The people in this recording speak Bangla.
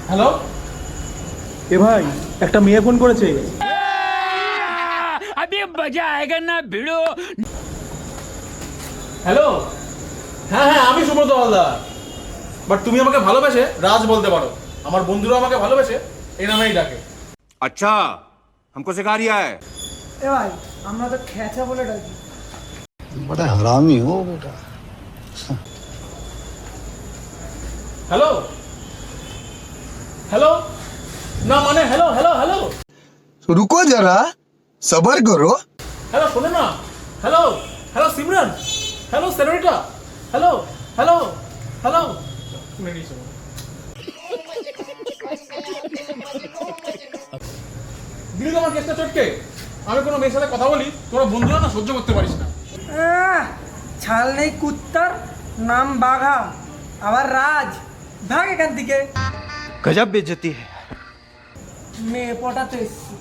হ্যালো এ ভাই, একটা মেয়ে ফোন করেছে। अभी मजा आएगा ना भिड़ो। হ্যালো, হ্যাঁ হ্যাঁ আমি সুব্রত হালদার। বাট তুমি আমাকে ভালোবেসে রাজ বলতে পারো। আমার বন্ধুরা আমাকে ভালোবেসে এই নামেই ডাকে। अच्छा हमको सिखा रिया है। এ ভাই, আমরা তো খেঁচা বলে ডাকি। बड़ा हरामी हो बेटा। হ্যালো হ্যালো, না মানে হ্যালো হ্যালো হ্যালো रुको जरा, सबर करो। হ্যালো, শোনো না। Hello hello Simran, hello senorita, hello hello hello. শুনে নিয়েছো? দিদি তোমার কেসটা চটকে। আমি কোনো মেয়ের সাথে কথা বলি, তোরা বন্ধুরা না সহ্য করতে পারিস না। ছাল নেই কুত্তার, নাম বাঘা, আবার রাজ। ভাগ এখান থেকে। गजब बेइज्जती है। মেয়ে পটাতে এসছি।